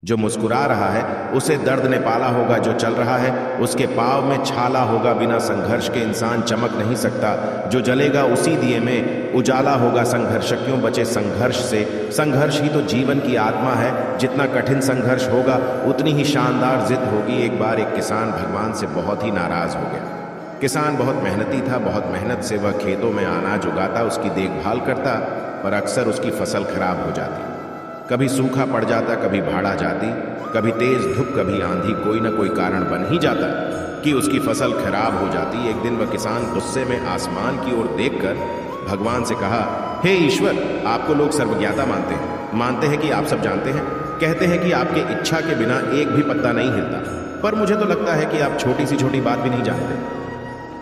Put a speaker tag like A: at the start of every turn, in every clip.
A: जो मुस्कुरा रहा है उसे दर्द ने पाला होगा, जो चल रहा है उसके पाँव में छाला होगा। बिना संघर्ष के इंसान चमक नहीं सकता, जो जलेगा उसी दिए में उजाला होगा। संघर्ष क्यों बचे संघर्ष से, संघर्ष ही तो जीवन की आत्मा है। जितना कठिन संघर्ष होगा उतनी ही शानदार जिद होगी। एक बार एक किसान भगवान से बहुत ही नाराज हो गया। किसान बहुत मेहनती था, बहुत मेहनत से वह खेतों में अनाज उगाता, उसकी देखभाल करता, पर अक्सर उसकी फसल खराब हो जाती। कभी सूखा पड़ जाता, कभी भाड़ आ जाती, कभी तेज धूप, कभी आंधी, कोई ना कोई कारण बन ही जाता कि उसकी फसल खराब हो जाती। एक दिन वह किसान गुस्से में आसमान की ओर देखकर भगवान से कहा, हे ईश्वर, आपको लोग सर्वज्ञाता मानते हैं कि आप सब जानते हैं, कहते हैं कि आपके इच्छा के बिना एक भी पत्ता नहीं हिलता, पर मुझे तो लगता है कि आप छोटी सी छोटी बात भी नहीं जानते।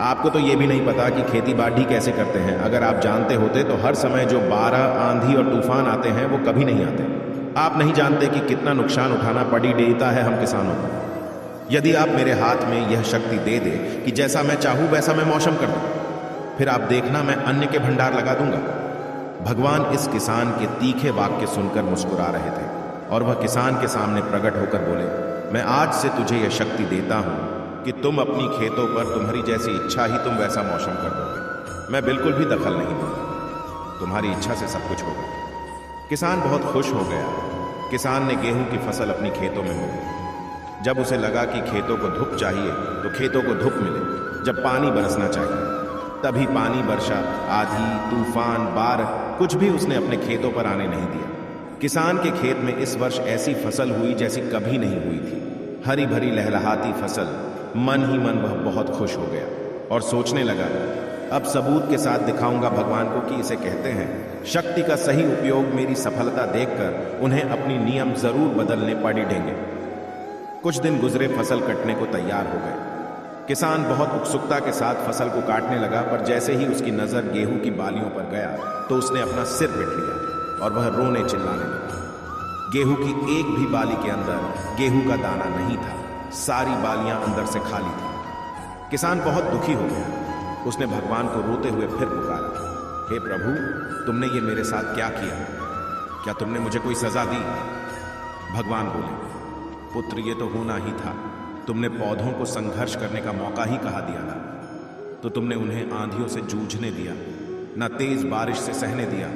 A: आपको तो ये भी नहीं पता कि खेती बाड़ी कैसे करते हैं। अगर आप जानते होते तो हर समय जो बाढ़, आंधी और तूफान आते हैं वो कभी नहीं आते। आप नहीं जानते कि कितना नुकसान उठाना पड़ी देता है हम किसानों को। यदि आप मेरे हाथ में यह शक्ति दे दे कि जैसा मैं चाहूं वैसा मैं मौसम कर दूं, फिर आप देखना मैं अन्न के भंडार लगा दूंगा। भगवान इस किसान के तीखे वाक्य सुनकर मुस्कुरा रहे थे और वह किसान के सामने प्रकट होकर बोले, मैं आज से तुझे यह शक्ति देता हूं कि तुम अपनी खेतों पर तुम्हारी जैसी इच्छा ही तुम वैसा मौसम कर दोगे। मैं बिल्कुल भी दखल नहीं दूंगा, तुम्हारी इच्छा से सब कुछ होगा। किसान बहुत खुश हो गया। किसान ने गेहूं की फसल अपनी खेतों में बोई। जब उसे लगा कि खेतों को धूप चाहिए तो खेतों को धूप मिले, जब पानी बरसना चाहिए तभी पानी बरसा। आंधी, तूफान, बाढ़ कुछ भी उसने अपने खेतों पर आने नहीं दिया। किसान के खेत में इस वर्ष ऐसी फसल हुई जैसी कभी नहीं हुई थी। हरी भरी लहलहाती फसल। मन ही मन वह बहुत खुश हो गया और सोचने लगा, अब सबूत के साथ दिखाऊंगा भगवान को कि इसे कहते हैं शक्ति का सही उपयोग। मेरी सफलता देखकर उन्हें अपनी नियम जरूर बदलने पड़ेंगे। कुछ दिन गुजरे, फसल कटने को तैयार हो गए। किसान बहुत उत्सुकता के साथ फसल को काटने लगा, पर जैसे ही उसकी नजर गेहूं की बालियों पर गया तो उसने अपना सिर पीट लिया और वह रोने चिल्लाने लगा। गेहूं की एक भी बाली के अंदर गेहूं का दाना नहीं था, सारी बालियां अंदर से खाली थी। किसान बहुत दुखी हो गया। उसने भगवान को रोते हुए फिर पुकारा, हे प्रभु, तुमने ये मेरे साथ क्या किया? क्या तुमने मुझे कोई सजा दी? भगवान बोले, पुत्र, ये तो होना ही था। तुमने पौधों को संघर्ष करने का मौका ही कहा दिया ना, तो तुमने उन्हें आंधियों से जूझने दिया, ना तेज बारिश से सहने दिया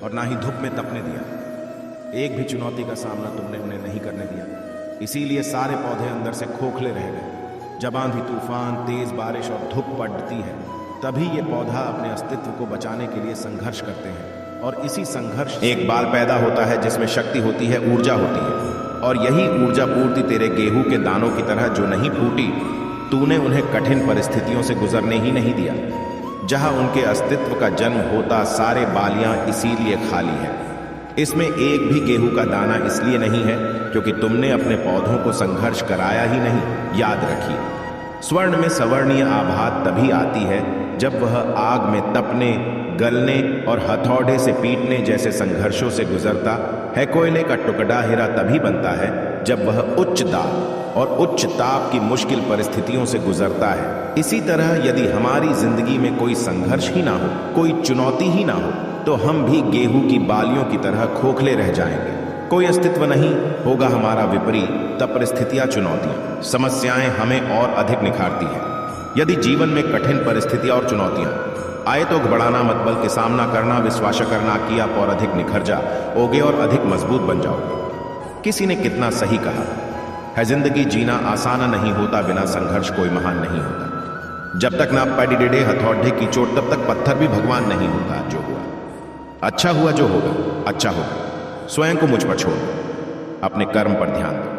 A: और ना ही धूप में तपने दिया। एक भी चुनौती का सामना तुमने उन्हें नहीं करने दिया। इसीलिए सारे पौधे अंदर से खोखले रह गए। जब आंधी, तूफान, तेज बारिश और धूप पड़ती है तभी ये पौधा अपने अस्तित्व को बचाने के लिए संघर्ष करते हैं, और इसी संघर्ष एक बाल पैदा होता है जिसमें शक्ति होती है, ऊर्जा होती है। और यही ऊर्जा पूर्ति तेरे गेहूं के दानों की तरह जो नहीं फूटी, तूने उन्हें कठिन परिस्थितियों से गुजरने ही नहीं दिया। जहां उनके अस्तित्व का जन्म होता, सारे बालियां इसीलिए खाली है। इसमें एक भी गेहूं का दाना इसलिए नहीं है क्योंकि तुमने अपने पौधों को संघर्ष कराया ही नहीं। याद रखिए, स्वर्ण में सवर्णीय आभा तभी आती है जब वह आग में तपने, गलने और हथौड़े से पीटने जैसे संघर्षों से गुजरता है। कोयले का टुकड़ा हीरा तभी बनता है जब वह उच्च दाब और उच्च ताप की मुश्किल परिस्थितियों से गुजरता है। इसी तरह यदि हमारी जिंदगी में कोई संघर्ष ही ना हो, कोई चुनौती ही ना हो, तो हम भी गेहूं की बालियों की तरह खोखले रह जाएंगे। कोई अस्तित्व नहीं होगा हमारा विपरीत। तब परिस्थितियां, चुनौतियां, समस्याएं हमें और अधिक निखारती हैं। यदि जीवन में कठिन परिस्थितियां और चुनौतियां आए तो घबराना मत, बल्कि सामना करना, विश्वास करना कि आप और अधिक निखर जाओगे और अधिक मजबूत बन जाओगे। किसी ने कितना सही कहा है, जिंदगी जीना आसान नहीं होता, बिना संघर्ष कोई महान नहीं होता। जब तक ना पड़ी डेडे हथौड़े की चोट, तब तक पत्थर भी भगवान नहीं होता। जो हुआ अच्छा हुआ, जो होगा अच्छा होगा। स्वयं को मुझ पर छोड़, अपने कर्म पर ध्यान दो।